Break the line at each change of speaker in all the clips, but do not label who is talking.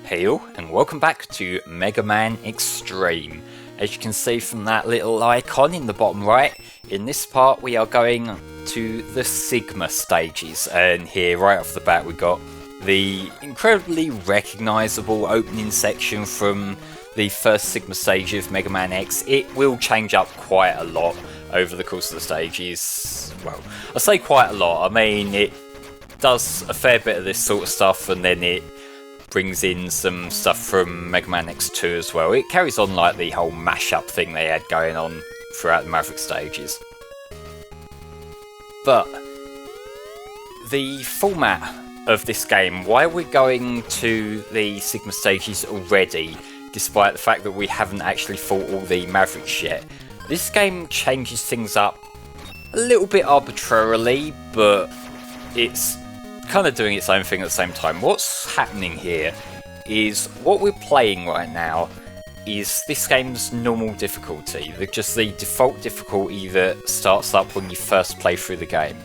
Hey all, and welcome back to Mega Man Xtreme. As you can see from that little icon in the bottom right, in this part we are going to the Sigma stages, and here right off the bat we got the incredibly recognisable opening section from the first Sigma stage of Mega Man X. It will change up quite a lot over the course of the stages. Well, I say quite a lot, I mean it does a fair bit of this sort of stuff, and then it brings in some stuff from Mega Man X2 as well. It carries on like the whole mashup thing they had going on throughout the Maverick stages. But the format of this game, why we're going to the Sigma stages already, despite the fact that we haven't actually fought all the Mavericks yet, this game changes things up a little bit arbitrarily, but it's kind of doing its own thing at the same time. What's happening here is what we're playing right now is this game's normal difficulty, just the default difficulty that starts up when you first play through the game.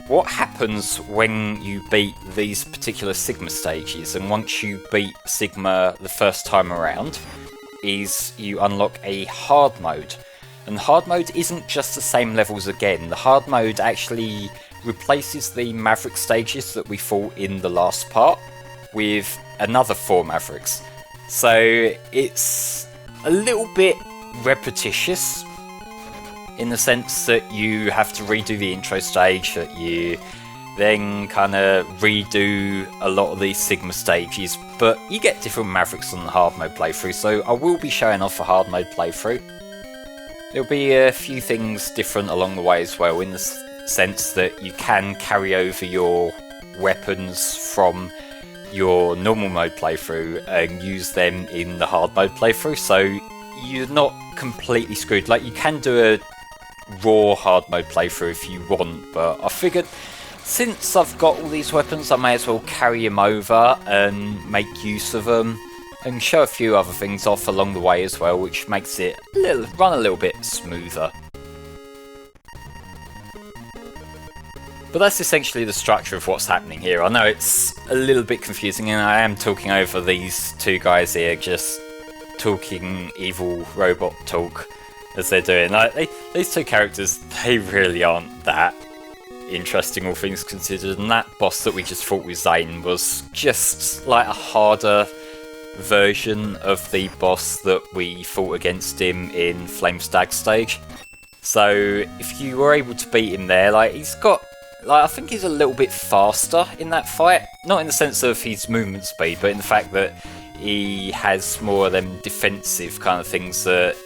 What happens when you beat these particular Sigma stages, and once you beat Sigma the first time around, is you unlock a hard mode. And hard mode isn't just the same levels again. The hard mode actually replaces the Maverick stages that we fought in the last part with another 4 Mavericks. So it's a little bit repetitious in the sense that you have to redo the intro stage, that you then kind of redo a lot of these Sigma stages, but you get different Mavericks on the hard mode playthrough, so I will be showing off a hard mode playthrough. There'll be a few things different along the way as well, in the sense that you can carry over your weapons from your normal mode playthrough and use them in the hard mode playthrough, so you're not completely screwed. Like, you can do a raw hard mode playthrough if you want, but I figured since I've got all these weapons I may as well carry them over and make use of them and show a few other things off along the way as well, which makes it run a little bit smoother. But that's essentially the structure of what's happening here. I know it's a little bit confusing, and I am talking over these two guys here, just talking evil robot talk as they're doing. Like, these two characters, they really aren't that interesting, all things considered, and that boss that we just fought with Zane was just like a harder version of the boss that we fought against him in FlameHisWorld stage. So if you were able to beat him there, like, he's got, like, I think he's a little bit faster in that fight, not in the sense of his movement speed, but in the fact that he has more of them defensive kind of things, that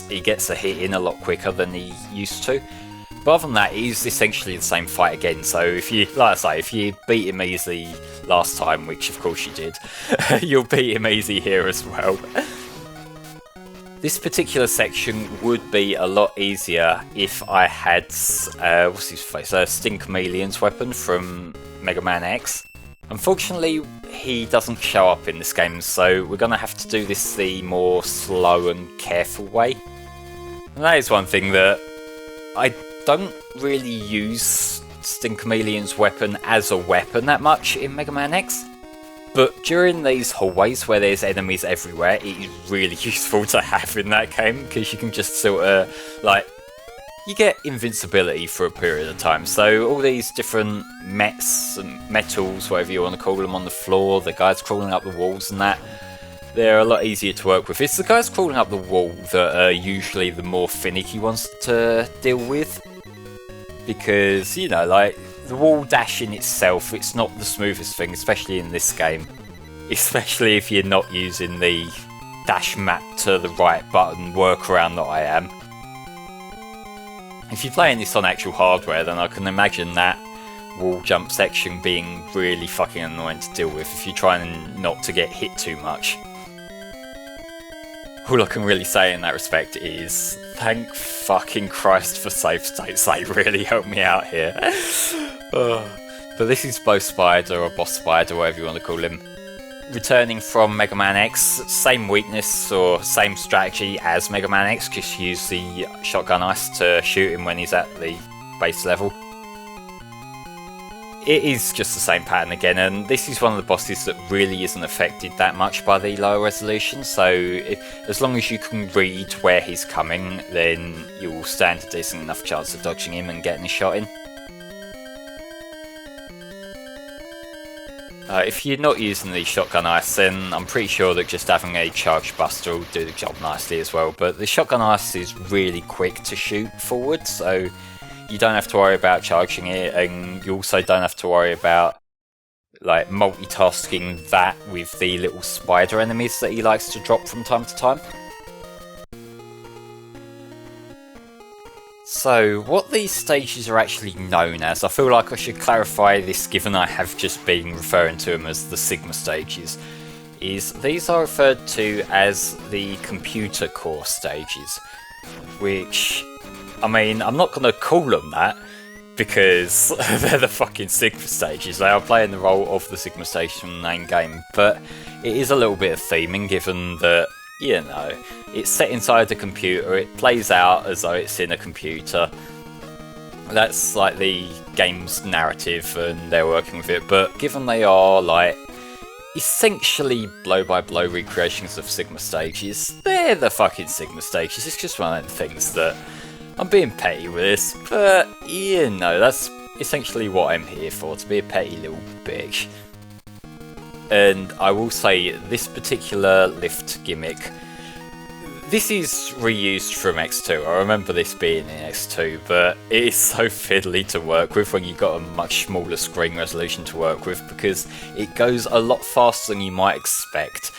he gets a hit in a lot quicker than he used to. But other than that, he's essentially the same fight again, so if you, like I say, if you beat him easily last time, which of course you did, you'll beat him easy here as well. This particular section would be a lot easier if I had, what's his face, Sting Chameleon's weapon from Mega Man X. Unfortunately, he doesn't show up in this game, so we're going to have to do this the more slow and careful way. And that is one thing that I don't really use Sting Chameleon's weapon as a weapon that much in Mega Man X. But during these hallways where there's enemies everywhere, it is really useful to have in that game, because you can just sort of, like, you get invincibility for a period of time. So all these different mets and metals, whatever you want to call them, on the floor, the guys crawling up the walls and that, they're a lot easier to work with. It's the guys crawling up the wall that are usually the more finicky ones to deal with, because, you know, like, the wall dash in itself, it's not the smoothest thing, especially in this game. Especially if you're not using the dash map to the right button workaround that I am. If you're playing this on actual hardware, then I can imagine that wall jump section being really fucking annoying to deal with if you're trying not to get hit too much. All I can really say in that respect is, thank fucking Christ for save states, they really helped me out here. But this is Boss Spider, or Boss Spider, whatever you want to call him. Returning from Mega Man X, same weakness or same strategy as Mega Man X, just use the shotgun ice to shoot him when he's at the base level. it is just the same pattern again, and this is one of the bosses that really isn't affected that much by the lower resolution, so as long as you can read where he's coming, then you'll stand a decent enough chance of dodging him and getting a shot in. If you're not using the shotgun ice, then I'm pretty sure that just having a charge buster will do the job nicely as well, but the shotgun ice is really quick to shoot forward, so you don't have to worry about charging it, and you also don't have to worry about like multitasking that with the little spider enemies that he likes to drop from time to time. So, what these stages are actually known as, I feel like I should clarify this given I have just been referring to them as the Sigma stages, is these are referred to as the computer core stages, which, I mean, I'm not going to call them that, because they're the fucking Sigma stages. They are playing the role of the Sigma stage from the main game, but it is a little bit of theming given that, you know, it's set inside the computer, it plays out as though it's in a computer. That's like the game's narrative and they're working with it, but given they are like essentially blow-by-blow recreations of Sigma stages, they're the fucking Sigma stages. It's just one of the things that I'm being petty with this, but you know, that's essentially what I'm here for, to be a petty little bitch. And I will say, this particular lift gimmick, this is reused from X2. I remember this being in X2, but it is so fiddly to work with when you've got a much smaller screen resolution to work with, because it goes a lot faster than you might expect.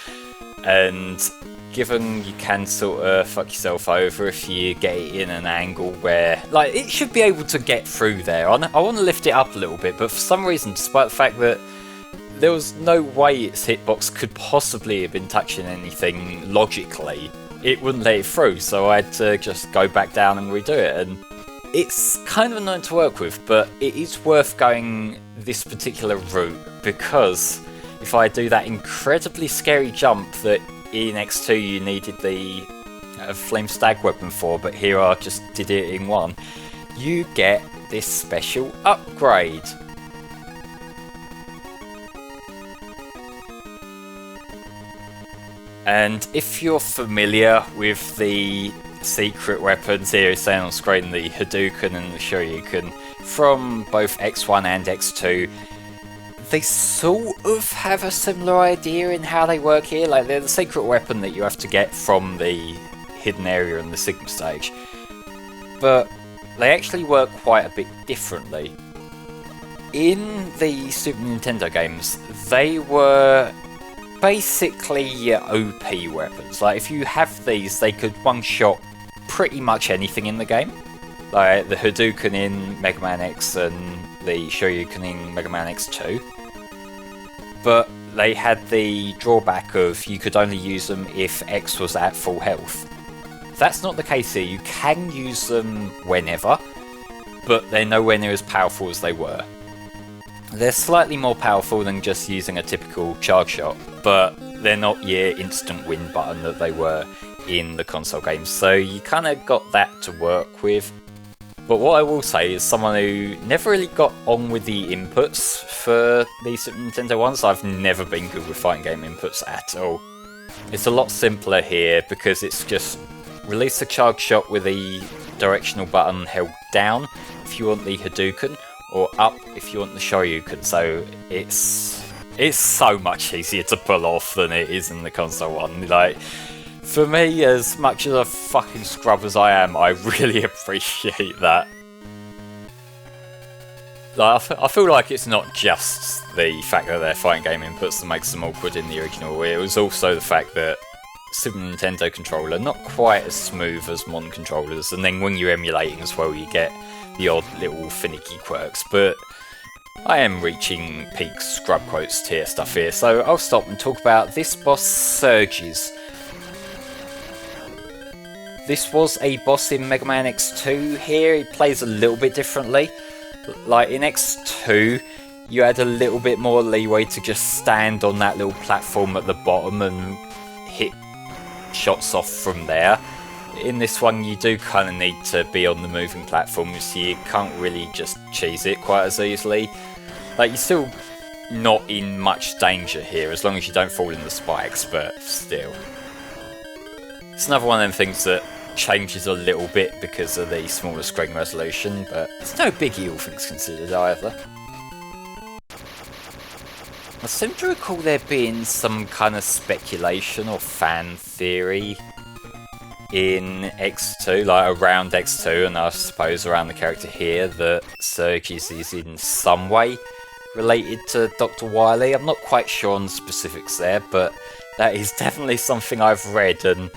And given you can sort of fuck yourself over if you get it in an angle where, like, it should be able to get through there. I want to lift it up a little bit, but for some reason, despite the fact that there was no way its hitbox could possibly have been touching anything logically, it wouldn't let it through, so I had to just go back down and redo it. And it's kind of annoying to work with, but it is worth going this particular route, because if I do that incredibly scary jump that in X2 you needed the flame stag weapon for, but here I just did it in one, you get this special upgrade. And if you're familiar with the secret weapons here, it's saying on screen the Hadouken and the Shoryuken from both X1 and X2, they sort of have a similar idea in how they work here. Like, they're the secret weapon that you have to get from the hidden area in the Sigma stage, but they actually work quite a bit differently. In the Super Nintendo games, they were basically OP weapons. Like, if you have these, they could one-shot pretty much anything in the game. Like the Hadouken in Mega Man X and the Shoryuken in Mega Man X2. But they had the drawback of you could only use them if X was at full health. That's not the case here. You can use them whenever, but they're nowhere near as powerful as they were. They're slightly more powerful than just using a typical charge shot, but they're not your instant win button that they were in the console games, so you kind of got that to work with. But what I will say is, someone who never really got on with the inputs for the Super Nintendo ones, I've never been good with fighting game inputs at all. It's a lot simpler here because it's just release the charge shot with the directional button held down if you want the Hadouken, or up if you want the Shoryuken, so it's so much easier to pull off than it is in the console one. Like, for me, as much as a fucking scrub as I am, I really appreciate that. Like, I feel like it's not just the fact that they're fighting game inputs that makes them awkward in the original. It was also the fact that Super Nintendo controller not quite as smooth as modern controllers, and then when you're emulating as well, you get the odd little finicky quirks. But I am reaching peak scrub quotes tier stuff here, so I'll stop and talk about this boss, Surges. This was a boss in Mega Man X2 here. He plays a little bit differently. Like in X2, you had a little bit more leeway to just stand on that little platform at the bottom and hit shots off from there. In this one, you do kind of need to be on the moving platform, so you can't really just cheese it quite as easily. Like, you're still not in much danger here, as long as you don't fall in the spikes, but still. It's another one of them things that changes a little bit because of the smaller screen resolution, but it's no biggie, all things considered, either. I seem to recall there being some kind of speculation or fan theory in X2, like around X2, and I suppose around the character here, that Surges is in some way related to Dr. Wily. I'm not quite sure on the specifics there, but that is definitely something I've read, and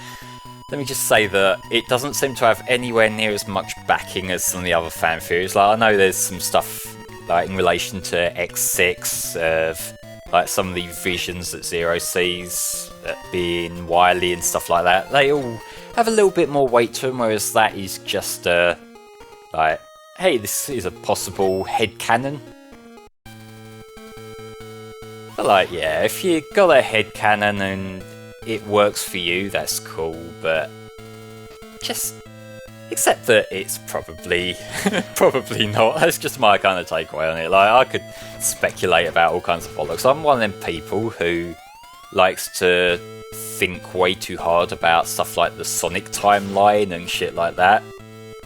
let me just say that it doesn't seem to have anywhere near as much backing as some of the other fan theories. Like, I know there's some stuff like in relation to X6, of like some of the visions that Zero sees being Wily and stuff like that. They all have a little bit more weight to them, whereas that is just like, hey, this is a possible headcanon. But like, yeah, if you got a headcanon and it works for you, that's cool, but just accept that it's probably probably not. That's just my kind of takeaway on it. Like, I could speculate about all kinds of bollocks. I'm one of them people who likes to think way too hard about stuff like the Sonic timeline and shit like that.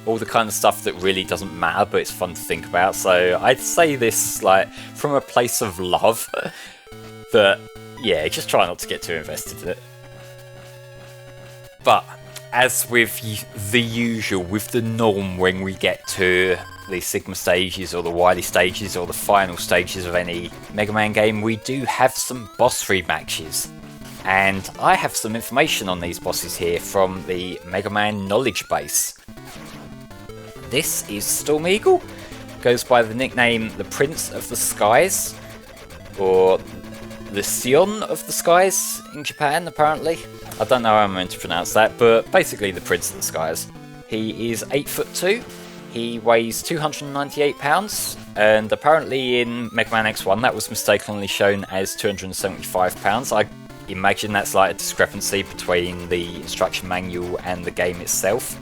All the kind of stuff that really doesn't matter, but it's fun to think about. So I'd say this like from a place of love. That, yeah, just try not to get too invested in it. But as with the usual, with the norm when we get to the Sigma stages or the Wily stages or the final stages of any Mega Man game, we do have some boss rematches. And I have some information on these bosses here from the Mega Man knowledge base. This is Storm Eagle, goes by the nickname the Prince of the Skies, or the Sion of the Skies in Japan, apparently. I don't know how I'm meant to pronounce that, but basically the Prince of the Skies. He is 8'2", he weighs 298 pounds, and apparently in Mega Man X1 that was mistakenly shown as 275 pounds. I imagine that's like a discrepancy between the instruction manual and the game itself.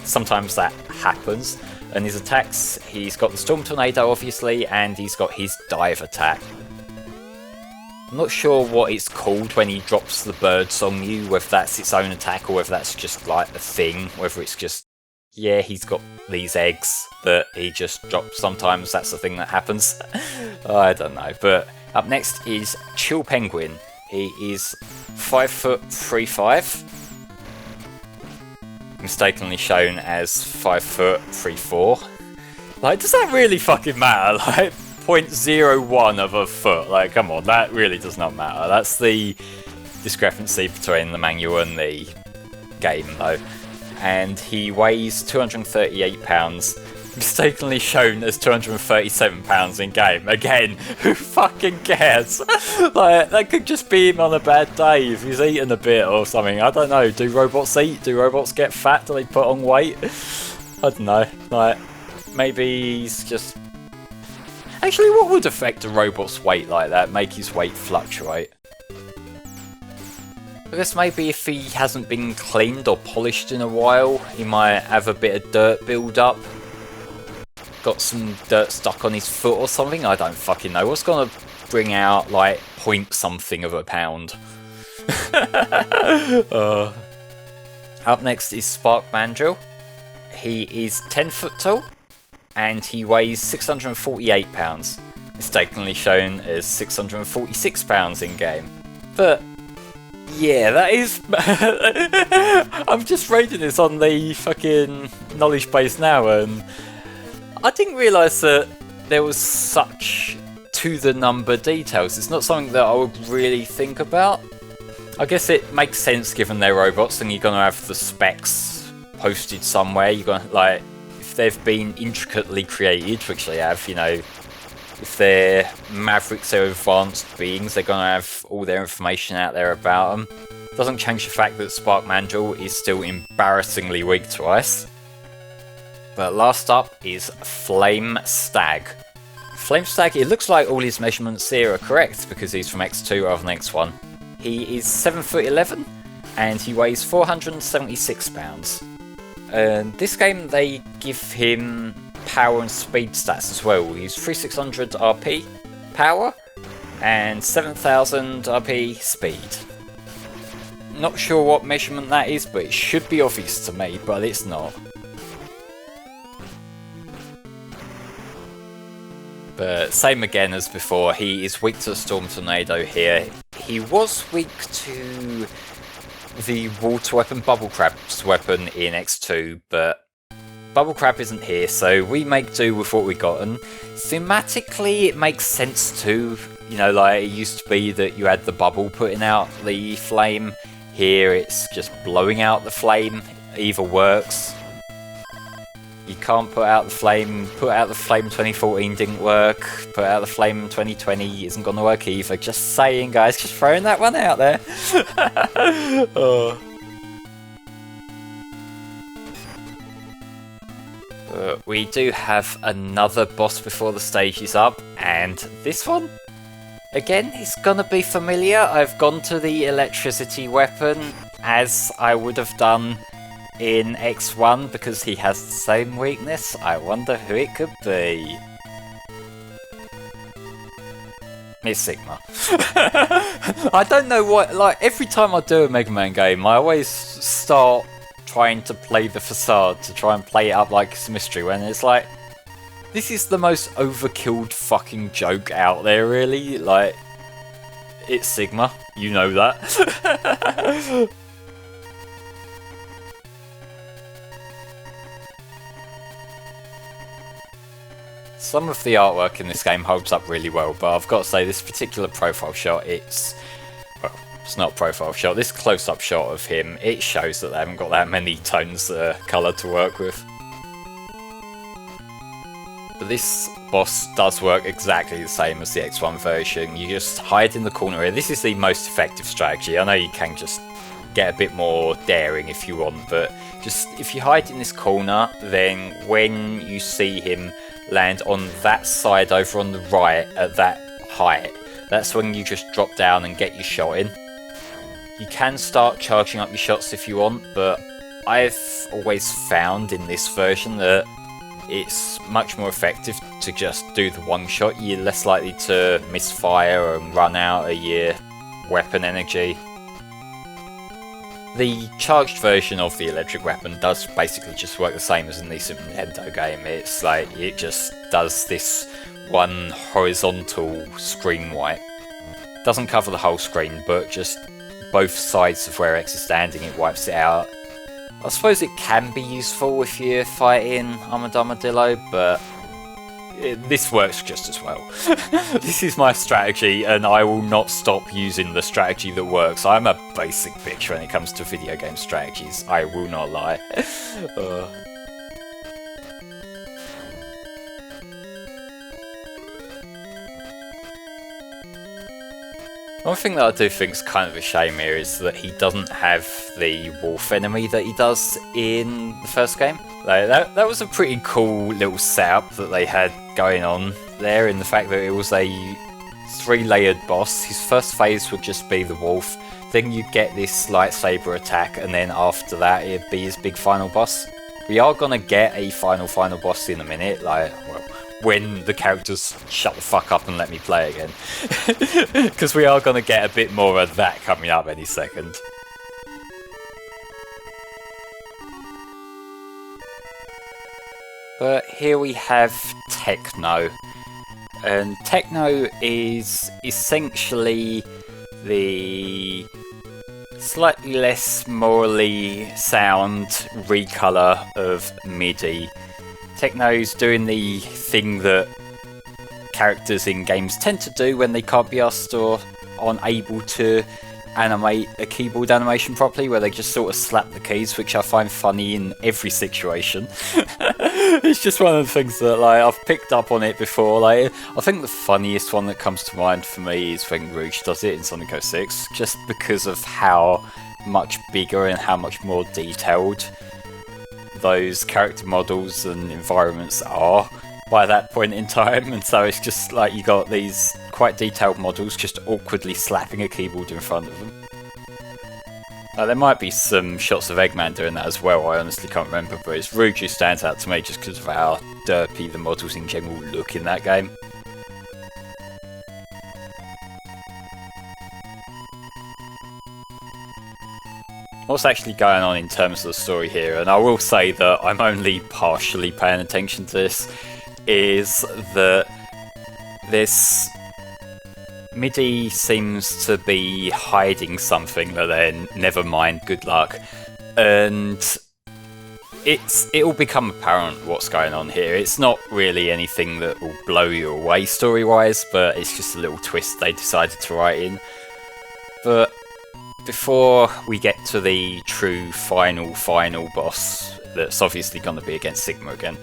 Sometimes that happens. And his attacks, he's got the Storm Tornado obviously, and he's got his dive attack. I'm not sure what it's called when he drops the birds on you, whether that's its own attack or whether that's just like a thing, whether it's just, yeah, he's got these eggs that he just drops sometimes, that's the thing that happens. I don't know, but up next is Chill Penguin. He is 5'3", mistakenly shown as 5'3", Like, does that really fucking matter? Like, 0.01 of a foot. Like, come on, that really does not matter. That's the discrepancy between the manual and the game, though. And he weighs 238 pounds, mistakenly shown as 237 pounds in game. Again, who fucking cares? Like, that could just be him on a bad day if he's eaten a bit or something. I don't know. Do robots eat? Do robots get fat? Do they put on weight? I don't know. Like, maybe he's just... Actually, what would affect a robot's weight like that? Make his weight fluctuate? I guess maybe if he hasn't been cleaned or polished in a while, he might have a bit of dirt build up. Got some dirt stuck on his foot or something? I don't fucking know. What's gonna bring out, like, point something of a pound? Up next is Spark Mandrill. He is 10 foot tall. And he weighs 648 pounds, mistakenly shown as 646 pounds in game. But yeah, that is... I'm just reading this on the fucking knowledge base now, and I didn't realise that there was such to the number details. It's not something that I would really think about. I guess it makes sense given they're robots and you're gonna have the specs posted somewhere. You're gonna, like, if they've been intricately created, which they have, you know, if they're mavericks or advanced beings, they're going to have all their information out there about them. Doesn't change the fact that Spark Mandrill is still embarrassingly weak to ice. But last up is Flame Stag. Flame Stag, it looks like all his measurements here are correct because he's from X2 rather than X1. He is 7'11", and he weighs 476 pounds. This game, they give him power and speed stats as well. He's 3600 RP power and 7000 RP speed. Not sure what measurement that is, but it should be obvious to me, but it's not. But same again as before, he is weak to the Storm Tornado here. He was weak to the water weapon, Bubble Crab's weapon in X2, but Bubble Crab isn't here, so we make do with what we got. And thematically, it makes sense too. You know, like it used to be that you had the bubble putting out the flame. Here, it's just blowing out the flame. Either works. You can't put out the flame. Put out the flame 2014 didn't work. Put out the flame 2020 isn't going to work either. Just saying, guys. Just throwing that one out there. Oh. We do have another boss before the stage is up, and this one, again, is gonna be familiar. I've gone to the electricity weapon as I would have done in X1 because he has the same weakness. I wonder who it could be. It's Sigma. I don't know what, like, every time I do a Mega Man game, I always start trying to play the facade to try and play it up like it's a mystery when it's like, this is the most overkilled fucking joke out there, really. Like, it's Sigma, you know that. Some of the artwork in this game holds up really well, but I've got to say this particular profile shot, it's not a profile shot, this close-up shot of him, it shows that they haven't got that many tones of colour to work with. But this boss does work exactly the same as the X1 version. You just hide in the corner here. This is the most effective strategy. I know you can just get a bit more daring if you want, but just if you hide in this corner, then when you see him land on that side over on the right at that height, that's when you just drop down and get your shot in. You can start charging up your shots if you want, but I've always found in this version that it's much more effective to just do the one shot. You're less likely to misfire and run out of your weapon energy. The charged version of the electric weapon does basically just work the same as in the Super Nintendo game. It's like, it just does this one horizontal screen wipe. Doesn't cover the whole screen, but just both sides of where X is standing, it wipes it out. I suppose it can be useful if you're fighting Armored Armadillo, but this works just as well. This is my strategy, and I will not stop using the strategy that works. I'm a basic bitch when it comes to video game strategies, I will not lie. One thing that I do think is kind of a shame here is that he doesn't have the wolf enemy that he does in the first game. Like, that was a pretty cool little setup that they had going on there, in the fact that it was a 3-layered boss. His first phase would just be the wolf, then you'd get this lightsaber attack, and then after that it'd be his big final boss. We are gonna get a final boss in a minute, like, well, when the characters shut the fuck up and let me play again. Because we are going to get a bit more of that coming up any second. But here we have Techno. And Techno is essentially the slightly less morally sound recolor of MIDI. Techno's doing the thing that characters in games tend to do when they can't be asked or unable to animate a keyboard animation properly, where they just sort of slap the keys, which I find funny in every situation. It's just one of the things that, like, I've picked up on it before. Like, I think the funniest one that comes to mind for me is when Rouge does it in Sonic 06, just because of how much bigger and how much more detailed those character models and environments are by that point in time, and so it's just like you got these quite detailed models just awkwardly slapping a keyboard in front of them. There might be some shots of Eggman doing that as well, I honestly can't remember, but it's Rouge who stands out to me just because of how derpy the models in general look in that game. What's actually going on in terms of the story here, and I will say that I'm only partially paying attention to this, is that this MIDI seems to be hiding something, but then never mind, good luck. And it'll become apparent what's going on here. It's not really anything that will blow you away story-wise, but it's just a little twist they decided to write in. But before we get to the true final boss, that's obviously going to be against Sigma again,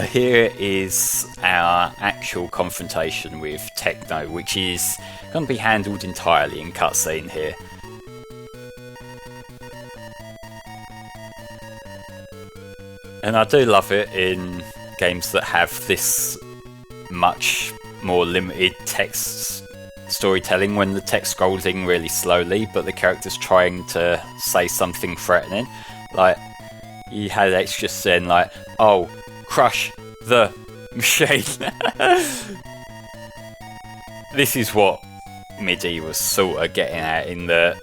here is our actual confrontation with Techno, which is going to be handled entirely in cutscene here. And I do love it in games that have this much more limited text storytelling, when the text scrolls in really slowly but the character's trying to say something threatening. Like, you had extra saying like, oh, crush the machine. This is what MIDI was sort of getting at, in that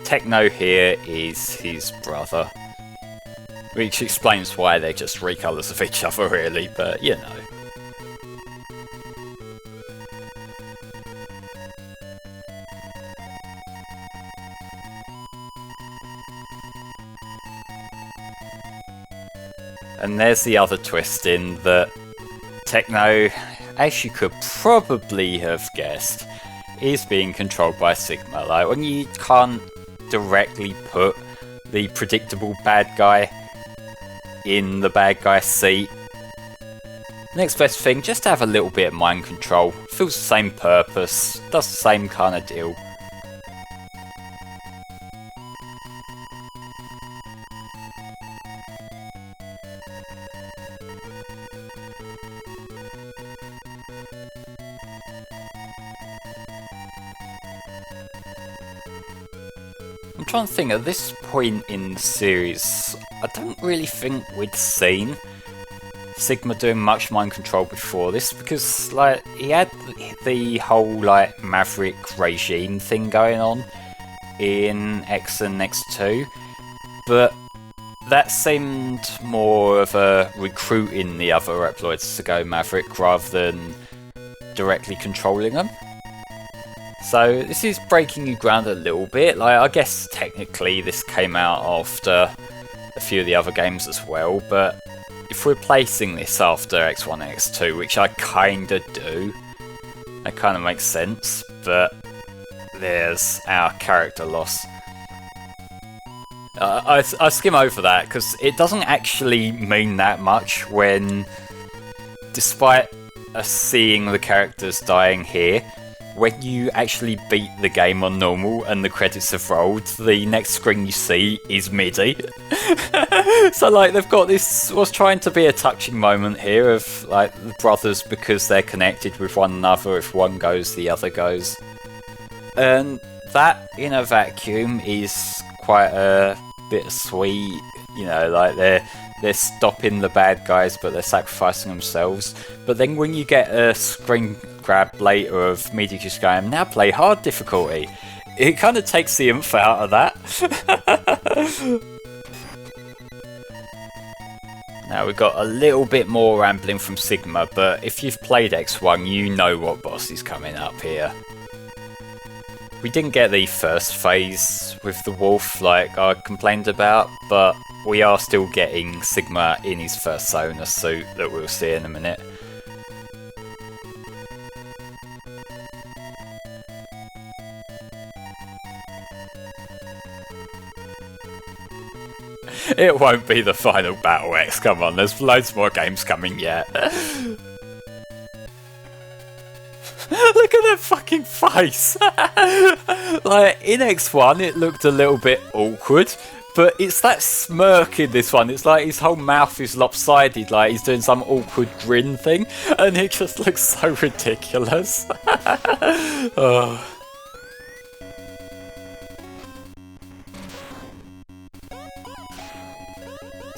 Techno here is his brother, which explains why they're just recolours of each other really, but you know. And there's the other twist, in that Techno, as you could probably have guessed, is being controlled by Sigma. Like, when you can't directly put the predictable bad guy in the bad guy seat, next best thing, just to have a little bit of mind control. Fills the same purpose, does the same kind of deal. I'm trying to think, at this point in the series, I don't really think we'd seen Sigma doing much mind control before this, because like he had the whole like Maverick regime thing going on in X and X2, but that seemed more of a recruiting the other Reploids to go Maverick rather than directly controlling them. So this is breaking new ground a little bit. Like, I guess technically this came out after a few of the other games as well, but if we're placing this after X1 and X2, which I kinda do, that kinda makes sense, but there's our character loss. I skim over that because it doesn't actually mean that much when, despite us seeing the characters dying here, when you actually beat the game on normal and the credits have rolled, the next screen you see is MIDI. So like, they've got this, what's trying to be a touching moment here of like the brothers, because they're connected with one another. If one goes, the other goes. And that in a vacuum is quite a bittersweet, you know, like they're stopping the bad guys but they're sacrificing themselves. But then when you get a screen grab later of MIDI just going, now play hard difficulty, it kind of takes the oomph out of that. Now we've got a little bit more rambling from Sigma, but if you've played X1 you know what boss is coming up here. We didn't get the first phase with the wolf like I complained about, but we are still getting Sigma in his first Sona suit that we'll see in a minute. It won't be the final Battle X, come on, there's loads more games coming yet. Look at that fucking face! Like, in X1 it looked a little bit awkward, but it's that smirk in this one. It's like his whole mouth is lopsided, like he's doing some awkward grin thing, and it just looks so ridiculous. Oh.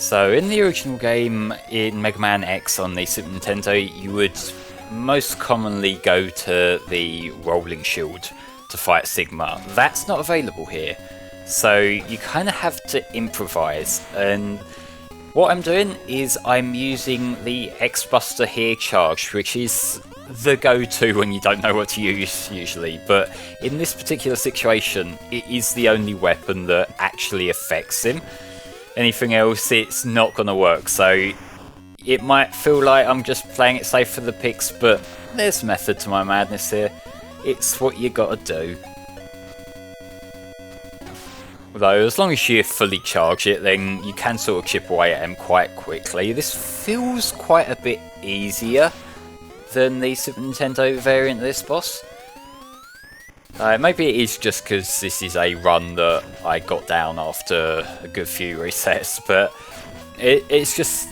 So in the original game, in Mega Man X on the Super Nintendo, you would most commonly go to the rolling shield to fight Sigma. That's not available here, so you kind of have to improvise, and what I'm doing is I'm using the X-Buster here charged, which is the go-to when you don't know what to use usually, but in this particular situation it is the only weapon that actually affects him. Anything else, it's not going to work, so it might feel like I'm just playing it safe for the picks, but there's method to my madness here. It's what you gotta do. Although, as long as you fully charge it, then you can sort of chip away at him quite quickly. This feels quite a bit easier than the Super Nintendo variant of this boss. Maybe it is just because this is a run that I got down after a good few resets, but it's just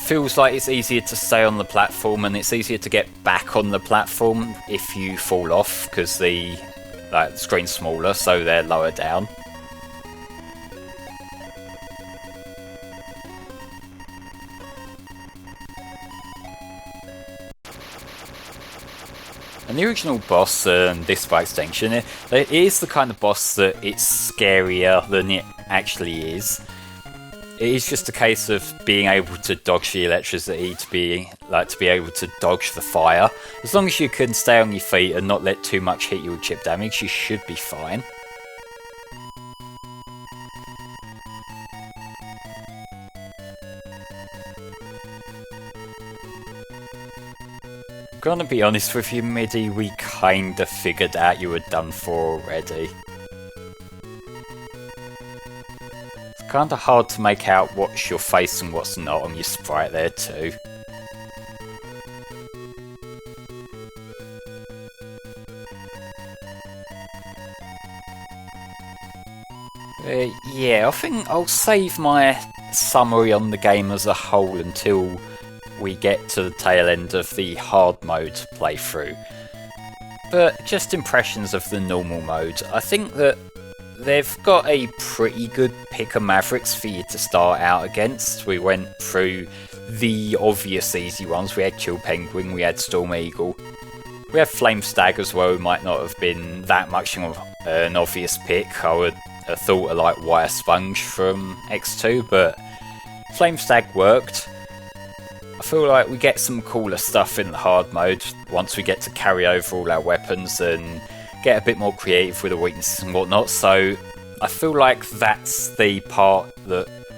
feels like it's easier to stay on the platform, and it's easier to get back on the platform if you fall off, because the screen's smaller, so they're lower down. And the original boss, and this by extension, it is the kind of boss that it's scarier than it actually is. It is just a case of being able to dodge the electricity, to be able to dodge the fire. As long as you can stay on your feet and not let too much hit you with chip damage, you should be fine. Gonna be honest with you, Midi, we kinda figured out you were done for already. It's kinda hard to make out what's your face and what's not on your sprite there too. Yeah, I think I'll save my summary on the game as a whole until we get to the tail end of the hard mode playthrough. But just impressions of the normal mode. I think that they've got a pretty good pick of Mavericks for you to start out against. We went through the obvious easy ones. We had Chill Penguin, we had Storm Eagle. We have Flame Stag as well, who might not have been that much of an obvious pick. I would have thought of like Wire Sponge from X2, but Flame Stag worked. I feel like we get some cooler stuff in the hard mode once we get to carry over all our weapons and get a bit more creative with the weaknesses and whatnot, so I feel like that's the part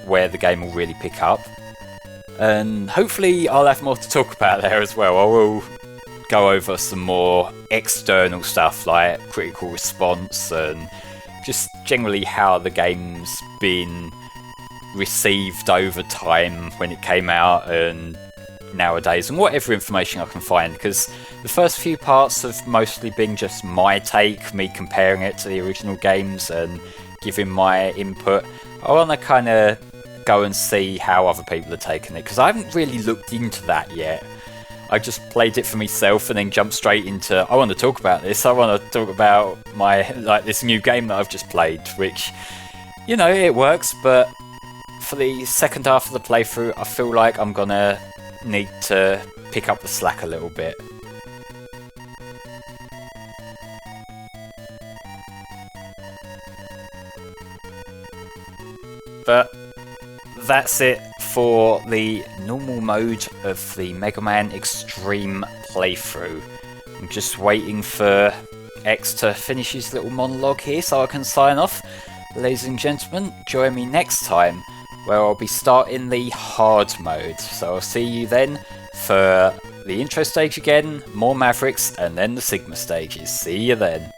where the game will really pick up. And hopefully I'll have more to talk about there as well. I will go over some more external stuff like critical response and just generally how the game's been received over time when it came out and nowadays, and whatever information I can find, because the first few parts have mostly been just my take, me comparing it to the original games and giving my input. I want to kind of go and see how other people are taking it, because I haven't really looked into that yet. I just played it for myself and then jumped straight into, I want to talk about this, I want to talk about this new game that I've just played, which, you know, it works, but for the second half of the playthrough I feel like I'm gonna need to pick up the slack a little bit. But that's it for the normal mode of the Mega Man Xtreme playthrough. I'm just waiting for X to finish his little monologue here so I can sign off. Ladies and gentlemen, join me next time where I'll be starting the hard mode. So I'll see you then for the intro stage again, more Mavericks, and then the Sigma stages. See you then.